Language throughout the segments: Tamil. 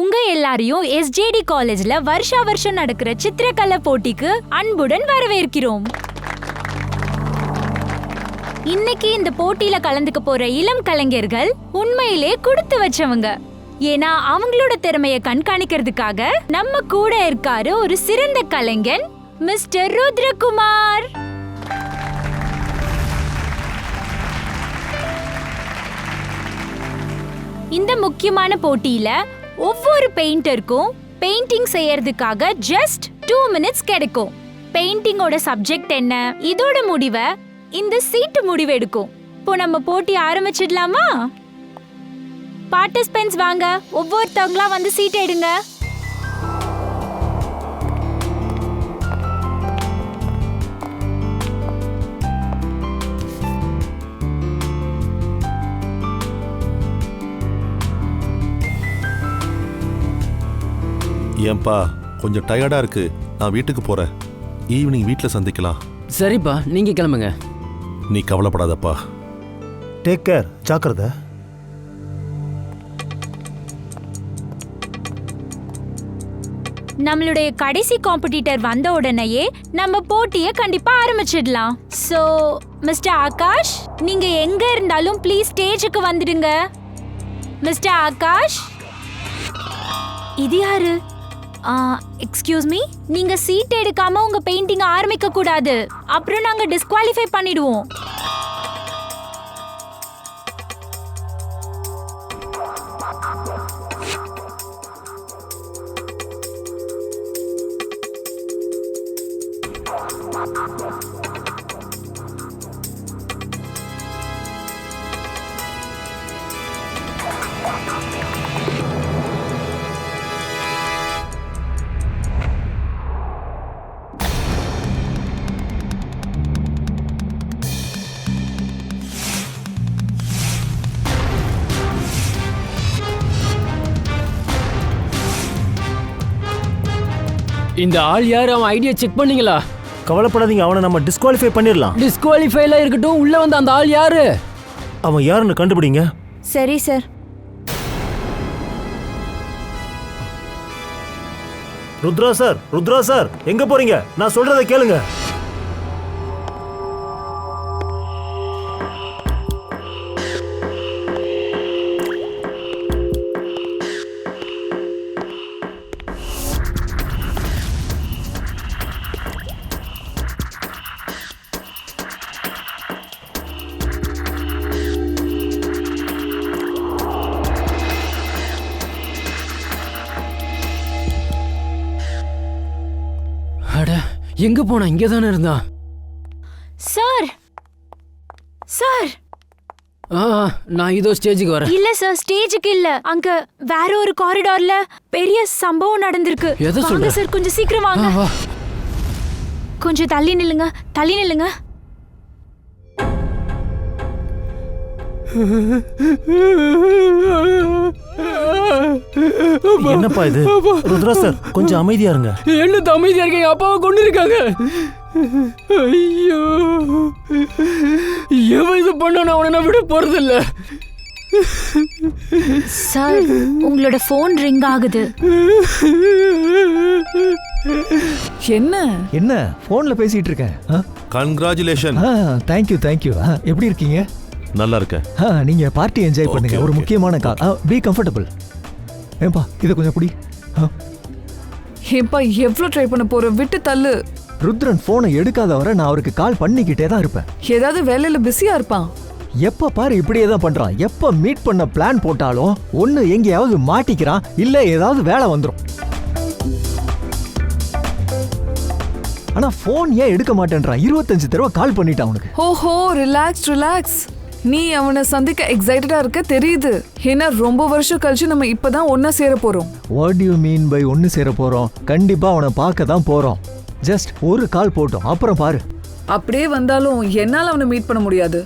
உங்க எல்லாரையும் SJD காலேஜ்ல வருஷா வருஷம் நடக்கிற சித்திரக்கலை போட்டிக்கு அன்புடன் வரவேற்கிறோம். இன்னைக்கு இந்த போட்டியில கலந்துக்க போற இளம் கலைஞர்கள் உண்மையிலே கொடுத்து வச்சவங்க. ஏன்னா அவங்களோட திறமையை கண்காணிக்கிறதுக்காக நம்ம கூட இருக்காரு ஒரு சிறந்த கலைஞன் மிஸ்டர் ருத்ரகுமார். இந்த முக்கியமான போட்டியில ஒவ்வொரு பெயிண்டருக்கும் பெயிண்டிங் செய்யறதுக்காக ஜஸ்ட் 2 மினிட்ஸ் கிடைக்கும். பெயிண்டிங்கோட சப்ஜெக்ட் என்ன, இதோட முடிவை இந்த சீட்டு முடிவெடுக்கும். இப்போ நம்ம போட்டி ஆரம்பிச்சிடலாமா? பார்ட்டிசிபென்ட்ஸ் வாங்க, ஒவ்வொருத்தவங்களா வந்து சீட் எடுங்க. ஏன்பா கொஞ்சம் டயர்டா இருக்கு, நான் வீட்டுக்கு போறேன். ஈவினிங் வீட்டில் சந்திக்கலாம். சரிப்பா, நீங்க கிளம்புங்க. நீ கவலைப்படாதப்பா. டேக் கேர், ஜாக்கிரதை. நம்மளுடைய கடைசி காம்படிட்டர் வந்த உடனேயே நம்ம போட்டியை கண்டிப்பா ஆரம்பிச்சிடலாம். சோ மிஸ்டர் ஆகாஷ், நீங்க எங்க இருந்தாலும் ப்ளீஸ் ஸ்டேஜுக்கு வந்துடுங்க. மிஸ்டர் ஆகாஷ், இது யாரு? எக்ஸ்கியூஸ் மீ, நீங்க சீட் எடுக்காம உங்க பெயிண்டிங் ஆரம்பிக்க கூடாது, அப்புறம் நாங்க டிஸ்குவாலிஃபை பண்ணிடுவோம். இந்த ஆள் யார்? அவன் ஐடியா செக் பண்ணீங்களா? கவலைப்படாதீங்க, அவனை நம்ம டிஸ்குவாலிஃபை பண்ணிடலாம். டிஸ்குவாலிஃபைல இருக்கட்டும், உள்ள வந்த அந்த ஆள் யாரு? அவன் யாருன்னு கண்டுபிடிங்க. சரி sir. Rudra sir, Rudra sir, எங்க போறீங்க? நான் சொல்றதை கேளுங்க. எங்க போனா? இங்க தானே இருந்தான். சார் சார், நான் இதோ ஸ்டேஜுக்கு வரேன். இல்ல சார், ஸ்டேஜுக்கு இல்ல, அங்க வேற ஒரு காரிடார்ல பெரிய சம்பவம் நடந்திருக்கு. எதை வாங்க சொல்ற? சார், கொஞ்சம் சீக்கிரம் வாங்க. வா. கொஞ்சம் தள்ளி நில்லுங்க, தள்ளி நில்லுங்க. என்னப்பா இது? ருத்ரா சார், கொஞ்சம் அமைதியா இருங்க. என்ன அமைதியா இருக்கீங்க? அப்பாவை கொண்டு இருக்காங்க. ஐயோ, எவன் இது பண்ண அவனை விட போறது இல்ல. சார், உங்களோட போன் ரிங் ஆகுது. என்ன போன்ல பேசிட்டு இருக்கேன்? கங்க்ராச்சுலேஷன். தேங்க்யூ. எப்படி இருக்கீங்க? நல்லா இருக்கேன். நீங்க பார்ட்டி என்ஜாய் பண்ணுங்க. ஒரு முக்கியமான கால். B comfortable. ஏன்பா இதை கொஞ்சம் புடி. ஏன்பா எவ்வளவு ட்ரை பண்ண போற? விட்டு தள்ளு. ருத்ரன் போனை எடுக்காத வரை நான் அவருக்கு கால் பண்ணிக்கிட்டே தான் இருப்பேன். ஏதாவது வேலையில பிஸியா இருப்பான். எப்ப பாரு இப்படியே தான் பண்றான். எப்ப மீட் பண்ண பிளான் போட்டாலும் ஒண்ணு எங்கேயாவது மாட்டிக்கிறான், இல்ல ஏதாவது வேலை வந்துடும். ஆனா போன் ஏன் எடுக்க மாட்டேன்றான்? 25 தடவை கால் பண்ணிட்டான் அவனுக்கு. ஓஹோ, ரிலாக்ஸ். நீ அவனை சந்திக்க எக்ஸைட்டடா இருக்க தெரியுது. ஏன்னா ரொம்ப வருஷம் கழிச்சு நம்ம இப்பதான் ஒன்னா சேர போறோம். வாட் யூ மீன் பை ஒன்னு சேர போறோம்? கண்டிப்பா அவனை பார்க்க தான் போறோம். ஜஸ்ட் ஒரு கால் போட்டோம், அப்புறம் பாரு. அப்படியே வந்தாலும் என்னால அவனை மீட் பண்ண முடியாது.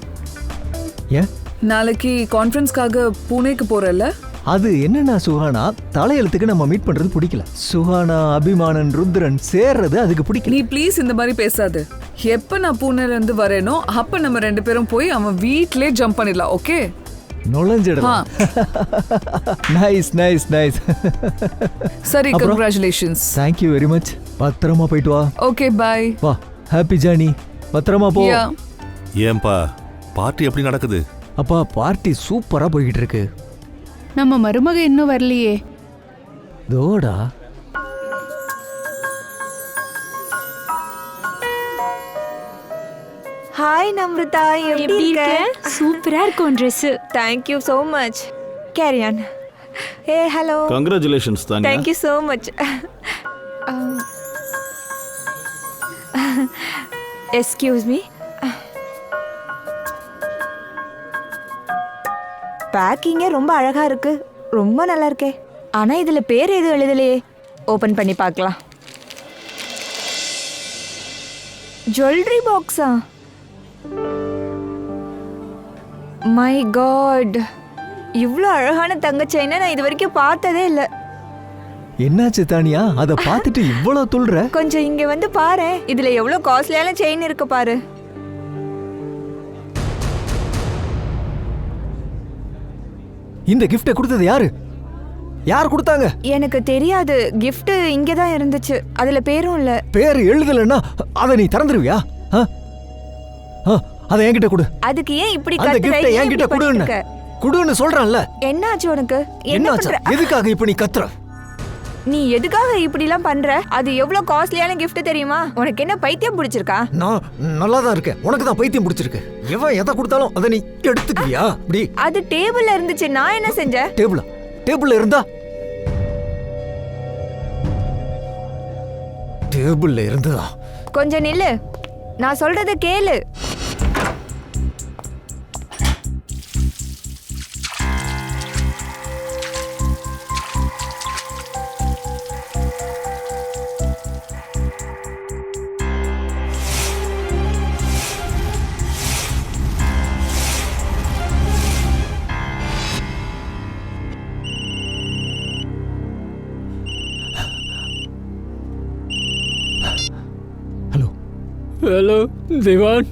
ஏன்? நாளைக்கு கான்ஃபரன்ஸ்க்காக பூனேக்கு போறல்ல? அது என்னன்னா சுஹானா, தலையெழுத்துக்கு நம்ம மீட் பண்றது பிடிக்கல. சுஹானா, அபிமானன், ருத்ரன் சேர்றது அதுக்கு பிடிக்கல. நீ ப்ளீஸ் இந்த மாதிரி பேசாது. எப்ப நான் பூனேல இருந்து வரேனோ அப்ப நம்ம 2 பேரும் போய் அவன் வீட்லயே ஜம்ப் பண்ணிடலாம். ஓகே? நுழைஞ்சிடலாம். Nice nice nice. சரி, அப்புறம்? கங்க்ராச்சுலேஷன்ஸ். Thank you very much. பத்திரமா போயிட்டு வா. Okay, bye. வா, ஹாப்பி ஜர்னி. பத்திரமா போ. யா. ஏன்பா பார்ட்டி எப்படி நடக்குது? அப்பா பார்ட்டி சூப்பரா போய்கிட்டு இருக்கு. நம்ம மருமக இன்னும் வரலையே. தோடா. ஹாய் நம்ருதா, எப்படி இருக்க? சூப்பரா இருக்கும் Dress. Thank you so much. Carry on. Hey hello. Congratulations Tania. Thank you so much. Excuse me. பேக்கிங்கே ரொம்ப அழகா இருக்கு. ரொம்ப நல்லா இருக்கே. ஆனா இதுல பேர் எதுவும் எழுதலையே. ஓபன் பண்ணி பார்க்கலாம். ஜுவல்லரி பாக்ஸா? மை காட், இவ்வளோ அழகான தங்க செயினை நான் இது வரைக்கும் பார்த்ததே இல்லை. என்னாச்சு தானியா, அதை பார்த்துட்டு இவ்வளவு துள்ளுற? கொஞ்சம் இங்க வந்து பாரு, இதுல எவ்வளோ காஸ்ட்லியான செயின் இருக்கு பாரு. இந்த கிஃப்டை கொடுத்தது யாரு? யார் கொடுத்தாங்க? எனக்கு தெரியாது. gift இங்கே தான் இருந்துச்சு. அதுல பேரும் இல்ல. பேர் எழுதலன்னா அதை நீ திறந்துருவியா? அதை என்கிட்ட கொடு. அதுக்கு ஏன் இப்படி அந்த கத்துற? கிஃப்டை ஏன் என்கிட்ட இப்படி கொடுன்னு பண்ணிட்டு இருக்க? கொடுன்னு சொல்றான்ல. என்னாச்சு உனக்கு? என்ன என்னாச்சு? பண்ற? எதுக்காக இப்ப நீ கத்துற? நீ எதுக்காக இப்படிலாம் பண்ற? அது எவ்வளோ காஸ்ட்லியான gift தெரியுமா? உனக்கு என்ன பைத்தியம் பிடிச்சிருக்கா? நான் நல்லா தான் இருக்கேன். உனக்கு தான் பைத்தியம் பிடிச்சிருக்கு. எவன் எதை கொடுத்தாலும் அதை நீ எடுத்துக்கியா? அப்படி அது டேபிள்ல இருந்துச்சு. நான் என்ன செஞ்சேன்? டேபிள்ல இருந்தா? டேபிள்ல இருந்ததா? கொஞ்சம் நில்லு, நான் சொல்றத கேளு. Hello Diwan.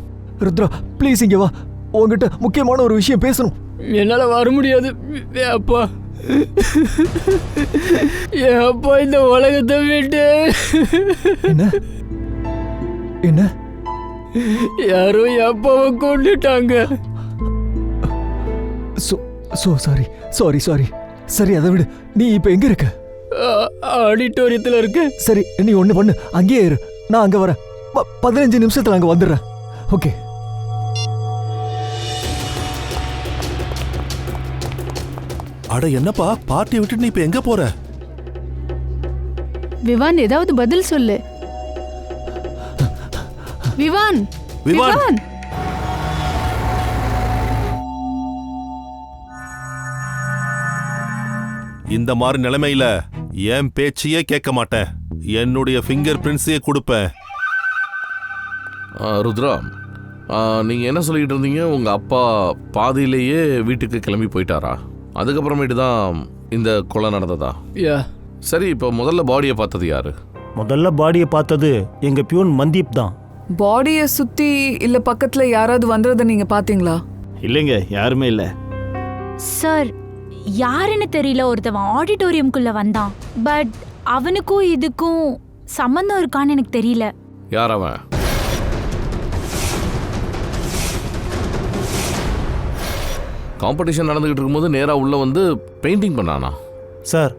ருத்ரா ப்ளீஸ் இங்க வா. உங்ககிட்ட முக்கியமான ஒரு விஷயம் பேசணும். என்னால வர முடியாது. என் அப்பா இந்த உலகத்தை விட்டு என்ன என்ன? யாரோ என் அப்பாவை கொண்டுட்டாங்க. சாரி. சரி அதை விடு. நீ இப்ப எங்க இருக்க? ஆடிட்டோரியத்தில் இருக்க. சரி நீ ஒண்ணு பண்ணு, அங்கேயே இரு. நான் அங்க வரேன். 15 நிமிஷத்துல அங்க வந்துடுறேன். ஓகே. அட என்னப்பா பார்ட்டியை விட்டு நீ இப்ப எங்க போற? விவான் ஏதாவது பதில் சொல்லு. விவான். விவான். இந்த மாதிரி நிலைமையில என் பேச்சையே கேட்க மாட்டேன். என்னுடைய ஃபிங்கர் பிரிண்ட்ஸையே கொடுப்பேன். ருத்ரா, நீங்கள் என்ன சொல்லிக்கிட்டு இருந்தீங்க? உங்கள் அப்பா பாதியிலேயே வீட்டுக்கு கிளம்பி போயிட்டாரா? அதுக்கப்புறமேட்டு தான் இந்த கொலை நடந்ததா? சரி, இப்போ முதல்ல பாடியை பார்த்தது யாரு? முதல்ல பாடியை பார்த்தது எங்க பியூன் மந்தீப் தான். பாடியை சுத்தி இல்ல பக்கத்துல யாராவது வந்ததை நீங்க பாத்தீங்களா? இல்லைங்க, யாருமே இல்லை. சார், யாருன்னு தெரியல, ஒருத்தவன் ஆடிட்டோரியம்குள்ள வந்தான். பட் அவனுக்கும் இதுக்கும் சம்பந்தம் இருக்கான்னு எனக்கு தெரியல. யார் அவன்? காம்படிஷன் நடந்துகிட்டு இருக்கும்போது நேராக உள்ள வந்து பெயிண்டிங் பண்ணானா? சார்,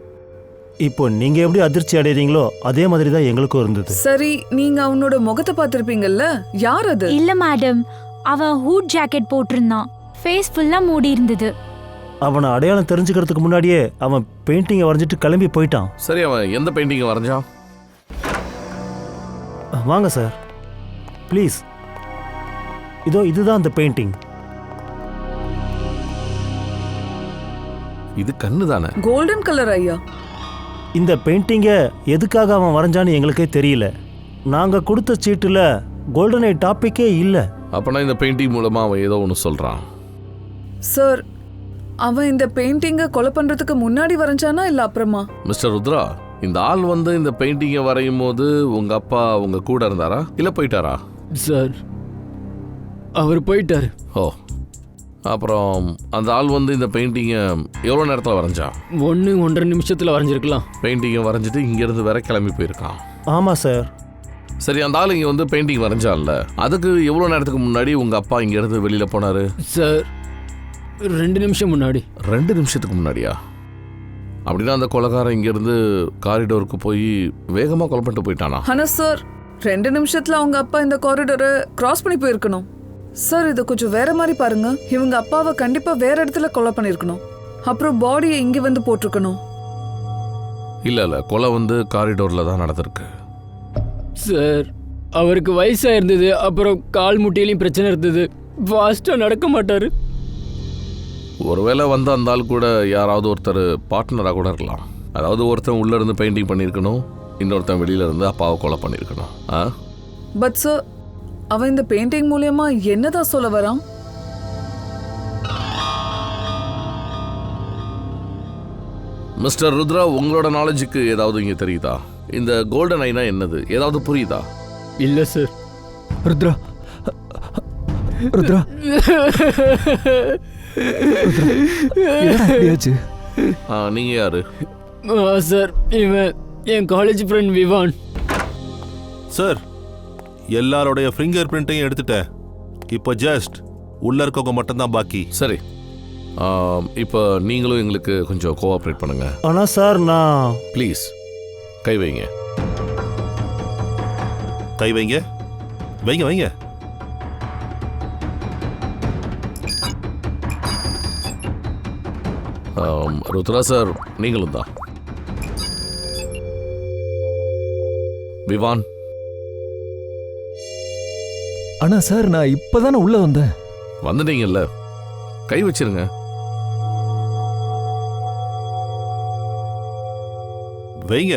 இப்போ நீங்க எப்படி அதிர்ச்சி அடைறீங்களோ அதே மாதிரி தான் எங்களுக்கும் இருந்தது. சரி, நீங்க அவனோட முகத்தை பார்த்திருப்பீங்கல்ல, யார் அது? இல்ல மேடம், அவன் ஹூட் ஜாக்கெட் போட்டிருந்தான். ஃபேஸ் ஃபுல்லா மூடி இருந்தது. அவனை அடையாளம் தெரிஞ்சுக்கிறதுக்கு முன்னாடியே அவன் பெயிண்டிங்கை வரைஞ்சிட்டு கிளம்பி போயிட்டான். சரி, அவன் எந்த பெயிண்டிங்கை வரைஞ்சான்? வாங்க சார், ப்ளீஸ். இதுதான் அந்த பெயிண்டிங். இது கண்ணு தானே? கோல்டன் கலர் ஐயா. இந்த பெயிண்டிங்கை எதுக்காக அவன் வரைஞ்சான்னு எங்களுக்கே தெரியல. நாங்கள் கொடுத்த சீட்டில் கோல்டன் ஐ டாப்பிக்கே இல்லை. அப்போனா இந்த பெயிண்டிங் மூலமாக அவன் ஏதோ ஒன்று சொல்கிறான். சார், அவன் இந்த பெயிண்டிங்கை கொலை பண்ணுறதுக்கு முன்னாடி வரைஞ்சானா இல்லை அப்புறமா? மிஸ்டர் ருத்ரா, இந்த ஆள் வந்து இந்த பெயிண்டிங்கை வரையும் போது உங்கள் அப்பா உங்கள் கூட இருந்தாரா இல்லை போயிட்டாரா? சார், அவர் போயிட்டாரு. ஓ, அப்புறம் அந்த ஆள் வந்து இந்த பெயிண்டிங்கை எவ்வளோ நேரத்தில் வரைஞ்சான்? 1-1.5 நிமிஷத்தில் வரைஞ்சிருக்கலாம். பெயிண்டிங்கை வரைஞ்சிட்டு இங்கேருந்து வேற கிளம்பி போயிருக்கான். ஆமாம் சார். சரி, அந்த ஆள் இங்கே வந்து பெயிண்டிங் வரைஞ்சான்ல, அதுக்கு எவ்வளோ நேரத்துக்கு முன்னாடி உங்கள் அப்பா இங்கேருந்து வெளியில் போனார்? சார் 2 நிமிஷம் முன்னாடி. 2 நிமிஷத்துக்கு முன்னாடியா? அப்படின்னா அந்த கொலைகாரன் இங்கேருந்து காரிடோருக்கு போய் வேகமாக கொலை பண்ணிட்டு போயிட்டானா? ஆனா சார் 2 நிமிஷத்துல அவங்க அப்பா இந்த காரிடரை கிராஸ் பண்ணி போயிருக்கணும். சார் இதை கொஞ்சம் வேற மாதிரி பாருங்க. இவங்க அப்பாவை கண்டிப்பா வேற இடத்துல கொலை பண்ணிருக்கணும். அப்புறம் பாடியை இங்க வந்து போட்டிருக்கணும். இல்லை, கொலை வந்து காரிடோரில் தான் நடந்திருக்கு. சார் அவருக்கு வயசாக இருந்தது, அப்புறம் கால் முட்டியிலையும் பிரச்சனை இருந்தது, ஃபாஸ்ட்டாக நடக்க மாட்டார். ஒருவேளை வந்து அந்த ஆள் கூட யாராவது ஒருத்தர் பார்ட்னராக கூட இருக்கலாம். அதாவது ஒருத்தன் உள்ளே இருந்து பெயிண்டிங் பண்ணியிருக்கணும், இன்னொருத்தன் வெளியில இருந்து அப்பாவை கொலை பண்ணியிருக்கணும். பட் சார் அவன் இந்த பெயிண்டிங் மூலியமா என்னதான் சொல்ல வரான்? மிஸ்டர் ருத்ரா, உங்களோட நாலேஜுக்கு ஏதாவது இங்கே தெரியுதா? இந்த கோல்டன் ஐனா என்னது, ஏதாவது புரியுதா? இல்லை சார். ருத்ரா ருத்ரா எப்படியாச்சு? நீங்கள் யாரு? சார் இவன் என் காலேஜ் ஃப்ரெண்ட் விவான். சார், எல்லாரோடைய ஃபிங்கர் பிரிண்ட்டையும் எடுத்துட்டேன். இப்போ ஜஸ்ட் உள்ள இருக்கவங்க மட்டும்தான் பாக்கி. சரி, இப்போ நீங்களும் எங்களுக்கு கொஞ்சம் கோஆப்ரேட் பண்ணுங்க. ஆனால் சார் நான் ப்ளீஸ் கை வைங்க. கை வைங்க, வைங்க வைங்க. ருத்ரா சார், நீங்களும் தான். விவான். ஆனா சார் நான் இப்பதானே உள்ள வந்தேன். வந்துட்டீங்கல்ல, கை வச்சிருங்க. வைங்க.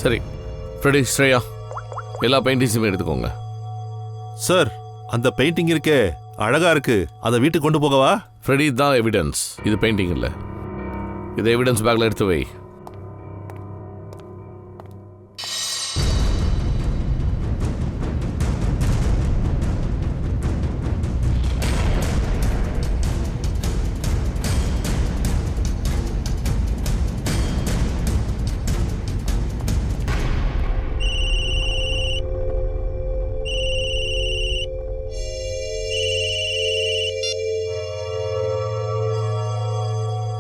சரி, ஃப்ரெடி, ஸ்ரேயா, எல்லா பெயிண்டிங்ஸுமே எடுத்துக்கோங்க. சார், அந்த பெயிண்டிங் இருக்கே அழகா இருக்கு, அதை வீட்டுக்கு கொண்டு போகவா? ஃப்ரெடி தான் எவிடன்ஸ், இது பெயிண்டிங் இல்லை. இதை எவிடன்ஸ் பேக்கில் எடுத்து வை.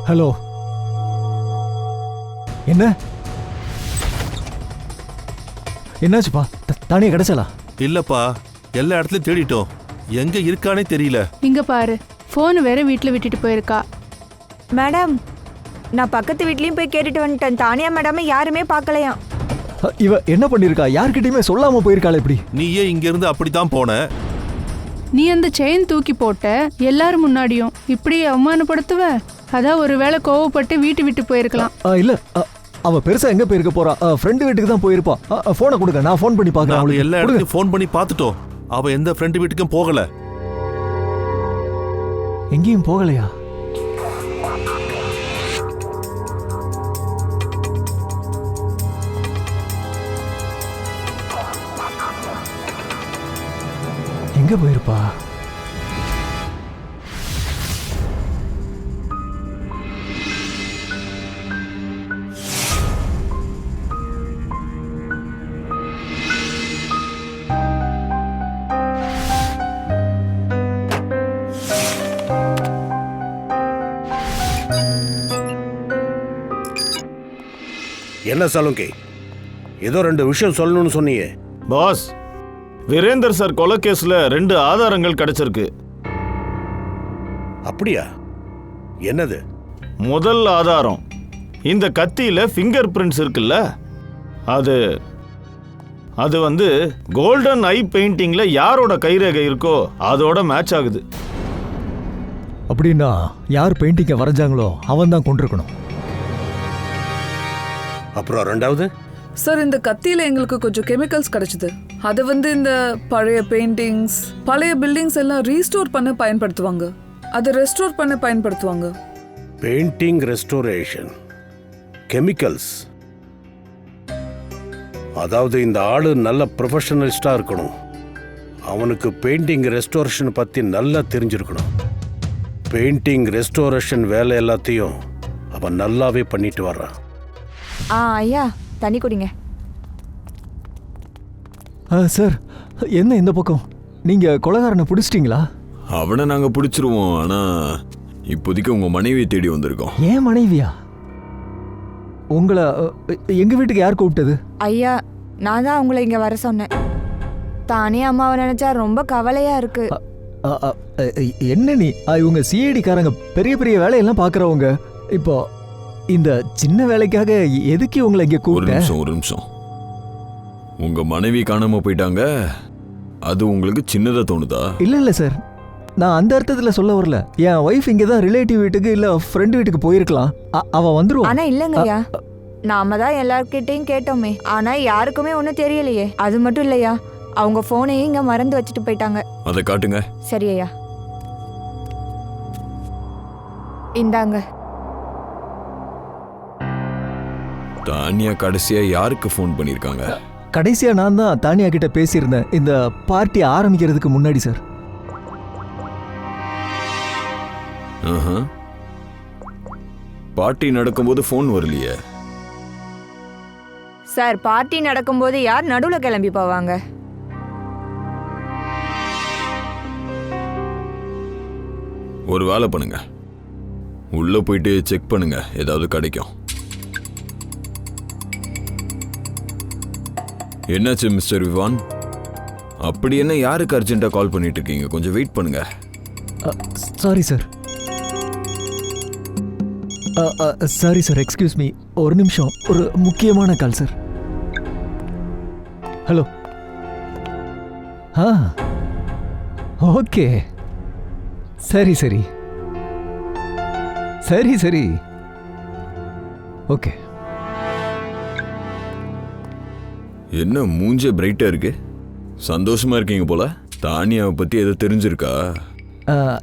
ஹலோ, என்னாச்சுப்பா? தானியா கிடைச்சலா? இல்லப்பா, எல்லா இடத்துலயும் தேடிட்டோம், எங்க இருக்கானே தெரியல. இங்க பாரு, போன் வேற வீட்ல விட்டுட்டு போயிருக்கா. மேடம், நான் பக்கத்து வீட்லயும் போய் கேட்டுட்டு வந்துட்டேன். தானியா மேடம் யாருமே பார்க்கலையாம். இவ என்ன பண்ணிருக்கா? யார்கிட்டயுமே சொல்லாம போயிருக்காள். எப்படி நீயே இங்க இருந்து அப்படித்தான் போன? நீ அந்த செயின் தூக்கி போட்ட எல்லாரும் முன்னாடியும் இப்படி அவமானப்படுத்துவ. அதான் ஒருவேளை கோவப்பட்டு வீட்டு விட்டு போயிருக்கலாம். இல்ல, அவ பெருசா எங்க போயிருக்க போறா? ஃப்ரெண்டு வீட்டுக்கு தான் போயிருப்பா. போனை கொடுங்க, நான் ஃபோன் பண்ணி பார்க்கறேன். நாம எல்லா இடத்துலயும் ஃபோன் பண்ணி பார்த்துட்டோம், அவ எந்த ஃப்ரெண்டு வீட்டுக்கும் போகல. எங்கேயும் போகலையா? எங்க போயிருப்பா? என்ன சலுங்கை, ஏதோ 2 விஷயம் சொல்லணும்னு சொன்னியே. பாஸ், வீரேந்தர் சார் கொலை கேஸ்ல 2 ஆதாரங்கள் கிடைச்சிருக்கு. அப்படியா? என்னது? முதல் ஆதாரம், இந்த கத்தியில ஃபிங்கர் பிரிண்ட்ஸ் இருக்குல்ல, அது வந்து கோல்டன் ஐ பெயிண்டிங்ல யாரோட கைரேகை இருக்கோ அதோட மேட்ச் ஆகுது. அப்படின்னா யார் பெயிண்டிங்க வரைஞ்சாங்களோ அவன் தான் கொண்டிருக்கணும். அப்புறம் 2வது? சார் இந்த கத்தியில எங்களுக்கு கொஞ்சம் கெமிக்கல்ஸ் கிடைச்சது. அது வந்து இந்த பழைய பெயிண்டிங்ஸ், பழைய பில்டிங்ஸ் எல்லாம் ரீஸ்டோர் பண்ண பயன்படுத்துவாங்க. அதை ரெஸ்டோர் பண்ண பயன்படுத்துவாங்க. Painting restoration, chemicals. அதாவது இந்த ஆளு நல்ல ப்ரொஃபஷனலிஸ்டா இருக்கணும். அவனுக்கு பெயிண்டிங் ரெஸ்டோரேஷன் பற்றி நல்லா தெரிஞ்சிருக்கணும். பெயிண்டிங் ரெஸ்டோரேஷன் வேலை எல்லாத்தையும் அவன் நல்லாவே பண்ணிட்டு வர்றான். ஐயா தண்ணி குடிங்க. சார், என்ன இந்த பக்கம்? நீங்கள் கொலைகாரனை பிடிச்சிட்டிங்களா? அவனை நாங்கள் பிடிச்சிருவோம். ஆனால் இப்போதைக்கு உங்கள் மனைவியை தேடி வந்திருக்கோம். ஏன் மனைவியா? உங்களை எங்கள் வீட்டுக்கு யார் கூப்பிட்டது? ஐயா நான் தான் உங்களை இங்கே வர சொன்னேன். தானே அம்மாவை நினைச்சா ரொம்ப கவலையா இருக்கு. என்ன நீ? இவங்க சிஐடிக்காரங்க பெரிய பெரிய வேலையெல்லாம் பார்க்குறவங்க. இப்போ இந்த சின்ன வேலைக்காக எதுக்கு உங்களை இங்கே கூப்பிட்டேன்? ஒரு நிமிஷம். உங்கள் மனைவி காணாமல் போயிட்டாங்க, அது உங்களுக்கு சின்னதாக தோணுதா? இல்லை சார், நான் அந்த அர்த்தத்தில் சொல்ல வரல. என் ஒய்ஃப் இங்கே தான் ரிலேட்டிவ் வீட்டுக்கு இல்லை ஃப்ரெண்டு வீட்டுக்கு போயிருக்கலாம். அவன் வந்துருவான். ஆனா இல்லைங்க ஐயா, நாம தான் எல்லார்கிட்டையும் கேட்டோமே, ஆனா யாருக்குமே ஒன்றும் தெரியலையே. அது மட்டும் இல்லையா, அவங்க போனையும் இங்க மறந்து வச்சுட்டு போயிட்டாங்க. அதை காட்டுங்க. சரி ஐயா, இந்தாங்க. தானியா கடைசியா யாருக்கு ஃபோன் பண்ணியிருக்காங்க? கடைசியா நான் தான் தானியா கிட்ட பேசியிருந்தேன், இந்த பார்ட்டி ஆரம்பிக்கிறதுக்கு முன்னாடி சார். பார்ட்டி நடக்கும்போது ஃபோன் வரலையே சார். பார்ட்டி நடக்கும்போது யார் நடுவில் கிளம்பி போவாங்க? ஒரு வேலை பண்ணுங்க, உள்ள போயிட்டு செக் பண்ணுங்க, ஏதாவது கிடைக்கும். என்னாச்சு மிஸ்டர் விவான்? அப்படி என்ன யாருக்கு அர்ஜென்ட்டாக கால் பண்ணிட்டு இருக்கீங்க? கொஞ்சம் வெயிட் பண்ணுங்க. Sorry sir. Sorry sir, excuse me. ஒரு நிமிஷம், ஒரு முக்கியமான கால் சார். ஹலோ. ஓகே, சரி சரி சரி சரி ஓகே. என்ன மூஞ்சே பிரைட்டா இருக்கு? சந்தோஷமா இருக்கீங்க போல. தானியாவை பத்தி எதோ தெரிஞ்சிருக்கா?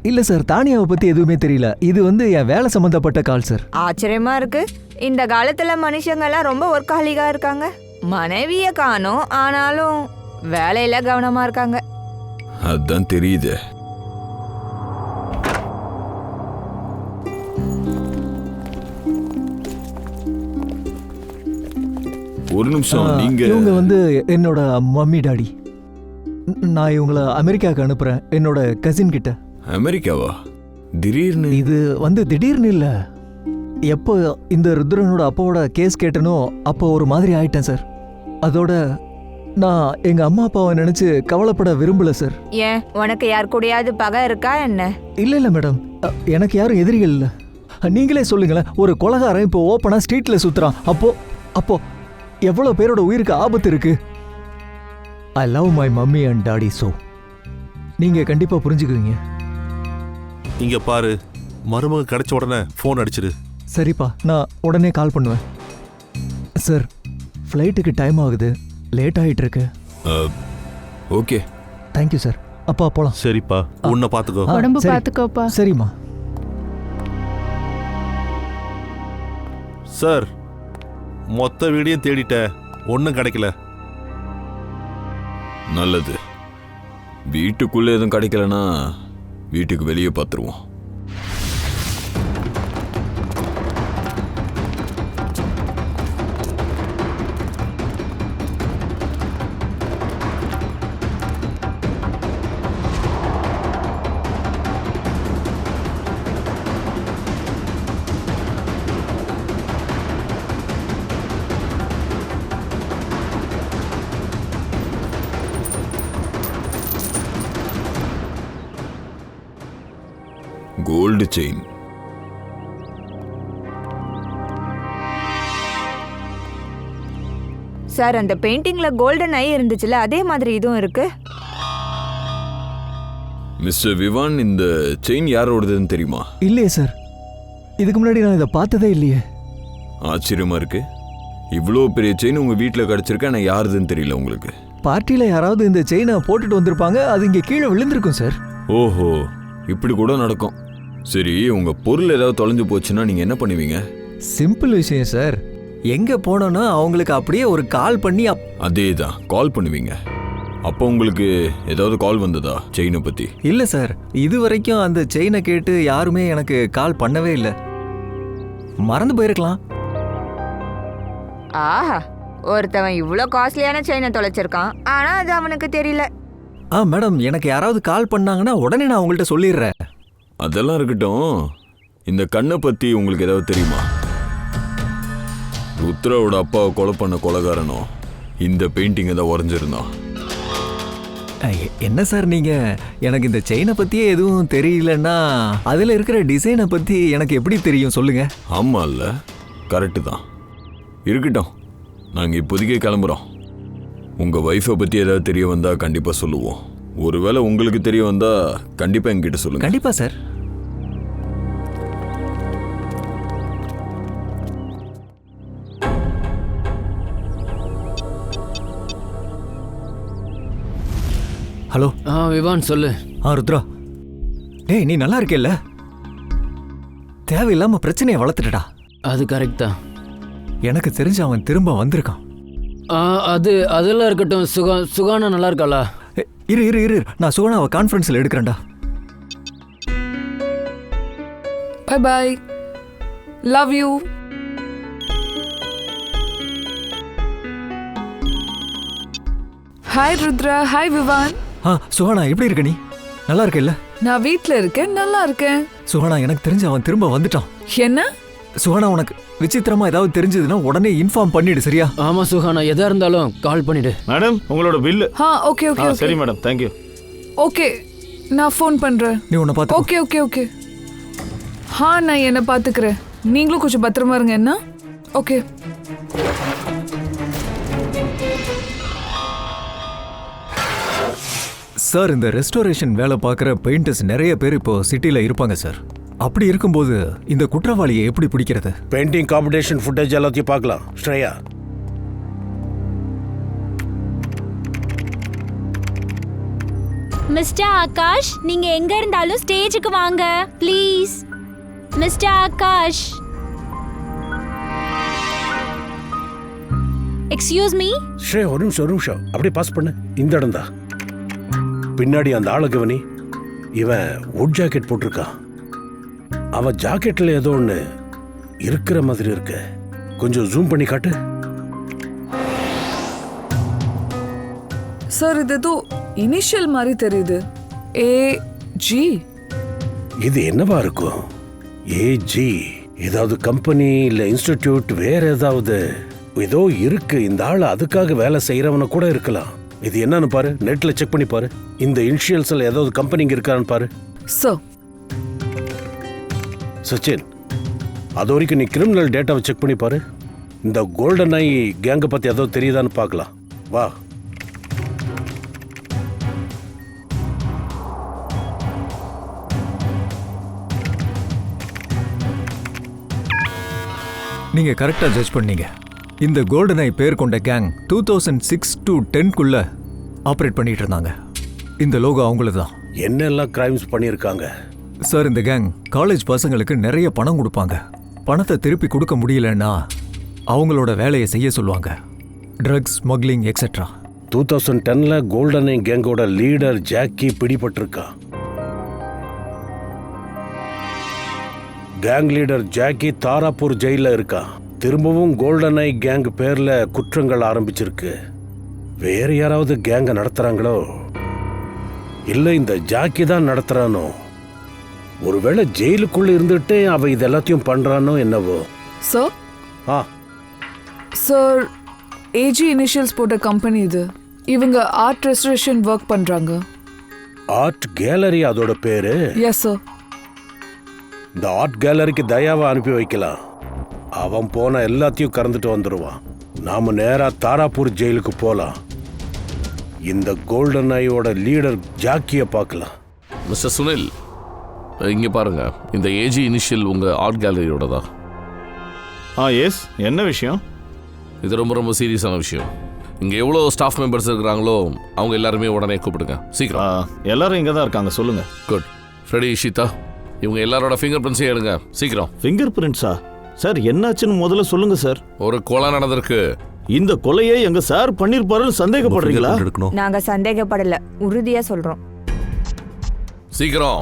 இல்ல சார், தானியாவை பத்தி எதுவுமே தெரியல. இது என் வேலை சம்பந்தப்பட்ட கால் சார். ஆச்சரியமா இருக்கு, இந்த காலத்துல மனுஷங்க எல்லாம் ரொம்ப ஒர்க்காலிகா இருக்காங்க. மனைவிய காணோம், ஆனாலும் வேலையில கவனமா இருக்காங்க. அதான் தெரியுது. ஒரு நிமிஷம். இவங்க என்னோட மம்மி டாடி. நான் இவங்கள அமெரிக்காவுக்கு அனுப்புறேன், என்னோட கசின் கிட்ட. அமெரிக்காவா? திடீர்னு? இது திடீர்னு இல்ல. எப்போ இந்த ருத்ரனோட அப்பாவோட கேஸ் கேட்டனோ அப்போ ஒரு மாதிரி ஆயிட்டேன் சார். அதோட நான் எங்க அம்மா அப்பாவை நினைச்சு கவலைப்பட விரும்பல சார். ஏன், உனக்கு யார் கூடயாவது பகை இருக்கா என்ன? இல்ல மேடம், எனக்கு யாரும் எதிரிகள் இல்ல. நீங்களே சொல்லுங்களேன், ஒரு கொலைகாரன் இப்போ ஓப்பனா ஸ்ட்ரீட்ல சுத்துறான். அப்போ எவ்வளவு பேரோட உயிருக்கு ஆபத்து இருக்கு. I love my mummy and daddy. So நீங்க கண்டிப்பா புரிஞ்சுக்குவீங்க. இங்க பாரு, மருமக கிடைச்ச உடனே ஃபோன் அடிச்சிரு. சரிப்பா, நான் உடனே கால் பண்ணுவேன். சார், ஃப்ளைட்டுக்கு டைம் ஆகுது, லேட் ஆயிட்டு இருக்கு. Okay, thank you sir. அப்பா போலாம். சரிப்பா, உன்னை பார்த்துக்கோ. உடம்பு பார்த்துக்கோப்பா. சரிம்மா. சார், மொத்த வீடியும் தேடிட்டேன், ஒன்றும் கிடைக்கல. நல்லது. வீட்டுக்குள்ள எதுவும் கிடைக்கலன்னா வீட்டுக்கு வெளியே பார்த்துருவோம். Gold chain. சார், அந்த பெயிண்டிங்ல கோல்டன் ஐ இருந்துச்சுல, அதே மாதிரி இதுவும் இருக்கு. மிஸ்டர் விவான், இந்த செயின் யாரோடதுன்னு தெரியுமா? இல்லையே சார், இதுக்கு முன்னாடி நான் இதை பார்த்ததே இல்லையே. ஆச்சரியமா இருக்கு. இவ்வளோ பெரிய செயின் உங்க வீட்டில் கிடைச்சிருக்கு, ஆனால் யாருதுன்னு தெரியல உங்களுக்கு. பார்ட்டியில் யாராவது இந்த செயினை போட்டுட்டு வந்திருப்பாங்க, அது இங்கே கீழே விழுந்திருக்கும் சார். ஓஹோ, இப்படி கூட நடக்கும். சரி, உங்க பொருள் ஏதாவது தொலைஞ்சு போச்சுன்னா நீங்க என்ன பண்ணுவீங்க? சிம்பிள் விஷயம் சார். எங்க போனோன்னா அவங்களுக்கு அப்படியே ஒரு கால் பண்ணி அதே தான், கால் பண்ணுவீங்க. அப்போ உங்களுக்கு ஏதாவது கால் வந்ததா செயினை பற்றி? இல்லை சார், இது வரைக்கும் அந்த செயினை கேட்டு யாருமே எனக்கு கால் பண்ணவே இல்லை. மறந்து போயிருக்கலாம். ஆஹா, ஒருத்தவன் இவ்வளோ காஸ்ட்லியான செயினை தொலைச்சிருக்கான், ஆனா அது அவனுக்கு தெரியல. மேடம், எனக்கு யாராவது கால் பண்ணாங்கன்னா உடனே நான் உங்கள்கிட்ட சொல்லிடுறேன். அதெல்லாம் இருக்கட்டும், இந்த கண்ணை பற்றி உங்களுக்கு ஏதாவது தெரியுமா? ருத்ராவோட அப்பாவை கொலை பண்ண கொலைகாரனும் இந்த பெயிண்டிங்கை தான் உறைஞ்சிருந்தான். என்ன சார் நீங்கள், எனக்கு இந்த செயினை பற்றியே எதுவும் தெரியலன்னா அதில் இருக்கிற டிசைனை பற்றி எனக்கு எப்படி தெரியும் சொல்லுங்கள். ஆமாம் இல்லை, கரெக்டு தான். இருக்கட்டும், நாங்கள் இப்போதைக்கே கிளம்புறோம். உங்கள் ஒய்ஃபை பற்றி ஏதாவது தெரிய வந்தால் கண்டிப்பாக சொல்லுவோம். ஒருவேளை உங்களுக்கு தெரிய வந்தால் கண்டிப்பாக எங்ககிட்ட சொல்லுங்கள். கண்டிப்பாக சார். ஹலோ. விவான் சொல்லு. ருத்ரா, டேய் நீ நல்லா இருக்கேல்ல? தேவையில்லாம பிரச்சனையை வளர்த்துட்டடா. அது கரெக்ட் தான். எனக்கு தெரிஞ்சு அவன் திரும்ப வந்திருக்கான். அதெல்லாம் இருக்கட்டும். சுகானா நல்லா இருக்காளா? இரு, நான் சுகானாவை கான்ஃபரன்ஸில் எடுக்கிறேன்டா. Bye bye, love you. Hi Rudra. Hi Vivaan. Suhana எப்படி இருக்க? நீ நல்லா இருக்கேல்ல? நான் வீட்டில் இருக்கேன், நல்லா இருக்கேன். சுகானா, எனக்கு தெரிஞ்சு அவன் திரும்ப வந்துட்டான். என்ன? சுகானா, உனக்கு விசித்திரமா ஏதாவது தெரிஞ்சதுன்னா உடனே இன்ஃபார்ம் பண்ணிடு, சரியா? ஆமா சுகானா, எதா இருந்தாலும் கால் பண்ணிடு. மேடம், உங்களோட பில்லு. Okay okay. சரி மேடம், தேங்க்யூ. ஓகே, நான் ஃபோன் பண்றேன். நீ உன்னை பார்த்து. Okay okay okay. நான் என்ன பார்த்துக்கிறேன். நீங்களும் கொஞ்சம் பத்திரமா இருங்க. என்ன? ஓகே. சார், இந்த ரெஸ்டோரேஷன் வேலை பார்க்குற பெயிண்டர்ஸ் நிறைய பேர் இப்போ சிட்டியில் இருப்பாங்க சார். அப்படி இருக்கும்போது இந்த குற்றவாளியை எப்படி பிடிக்கிறது? பெயிண்டிங் காம்படிஷன் ஃபுட்டேஜ் எல்லாத்தையும் பார்க்கலாம். ஸ்ரேயா, மிஸ்டர் ஆகாஷ், நீங்க எங்க இருந்தாலும் ஸ்டேஜுக்கு வாங்க please. Mister Akash, excuse me. Shreya, ஒரு நிமிஷம் அப்படியே பாஸ் பண்ணு. இந்த இடம் தான். பின்னாடி அந்த ஆளு கவனி. இவன் வுட் ஜாக்கெட் போட்டிருக்கான். அவன் ஜாக்கெட்ல ஏதோ ஒன்று இருக்கிற மாதிரி இருக்கு. கொஞ்சம் ஜூம் பண்ணி காட்டு. சார், இது ஏதோ இனிஷியல் மாதிரி தெரியுது. AG. இது என்னவா இருக்கும்? AG ஏதாவது கம்பெனி இல்ல இன்ஸ்டிடியூட், வேற ஏதாவது ஏதோ இருக்கு. இந்த ஆள் அதுக்காக வேலை செய்யறவன கூட இருக்கலாம். இது என்னன்னு பாரு, நெட்ல செக் பண்ணி பாரு. இந்த இனிஷியல்ஸ்ல ஏதாவது கம்பெனிங்க இருக்கான்னு பாரு. சார், சச்சின், அது வரைக்கும் நீ கிரிமினல் டேட்டாவை செக் பண்ணி பாரு. இந்த கோல்டன் ஐ கேங்கை பத்தி ஏதாவது தெரியுதான்னு பார்க்கலாம். வா. நீங்க கரெக்டா ஜட்ஜ் பண்ணீங்க. இந்த கோல்டன் ஐ பேர் கொண்ட கேங் 2006 to 10 ஆப்ரேட் பண்ணிட்டு இருந்தாங்க. இந்த லோகோ அவங்களது தான். என்னெல்லாம் கிரைம்ஸ் பண்ணியிருக்காங்க சார்? இந்த கேங் காலேஜ் பசங்களுக்கு நிறைய பணம் கொடுப்பாங்க. பணத்தை திருப்பி கொடுக்க முடியலன்னா அவங்களோட வேலையை செய்ய சொல்லுவாங்க. Drugs, smuggling etcetera. 2010 golden eye கேங்கோட லீடர் ஜாக்கி பிடிபட்டிருக்கா. கேங் லீடர் ஜாக்கி தாராப்பூர் ஜெயில இருக்கா. திரும்பவும் கோல்டன் ஐ கேங் பேர்ல குற்றங்கள் ஆரம்பிச்சிருக்கு. வேற யாராவது கேங்க நடத்துறாங்களோ இல்ல இந்த ஜாக்கி தான் நடத்துறானோ? ஒருவேளை ஜெயிலுக்குள்ள இருந்துட்டு அவ இது எல்லாத்தையும் பண்றானோ என்னவோ. சார், சார், AG இனிஷியல்ஸ் போட்ட கம்பெனி இது. இவங்க ஆர்ட் ரெஸ்டரேஷன் ஒர்க் பண்றாங்க. ஆர்ட் கேலரி அதோட பேரு? Yes sir. இந்த ஆர்ட் கேலரிக்கு தயாவை அனுப்பி வைக்கலாம். அவன் போன எல்லாத்தையும் கறந்துட்டு வந்துடுவான். நாம நேரா தாராப்பூர் ஜெயிலுக்கு போலாம். இந்த கோல்டன் ஐயோட லீடர் ஜாக்கிய பார்க்கலாம். மிஸ்டர் சுனில், இங்க பாருங்க. இந்த AG இனிஷியல் உங்க ஆர்ட் கேலரியோட தான். எஸ். என்ன விஷயம்? இது ரொம்ப ரொம்ப சீரியஸான விஷயம். இங்க எவ்வளோ ஸ்டாஃப் மெம்பர்ஸ் இருக்கிறாங்களோ அவங்க எல்லாருமே உடனே கூப்பிடுங்க, சீக்கிரம். எல்லாரும் இங்க தான் இருக்காங்க, சொல்லுங்க. குட். ஃப்ரெடி, ஷீதா, இவங்க எல்லாரோட ஃபிங்கர் பிரிண்ட்ஸே எடுங்க, சீக்கிரம். ஃபிங்கர் பிரிண்ட்ஸா? சார், என்னாச்சுன்னு முதல்ல சொல்லுங்க சார். ஒரு கொலை நடந்திருக்கு. இந்த கொலையை எங்க சார் பண்ணிருப்பாருன்னு சந்தேகப்படுறீங்களா? எடுக்கணும். நாங்க சந்தேகப்படல, உறுதியா சொல்றோம். சீக்கிரம்.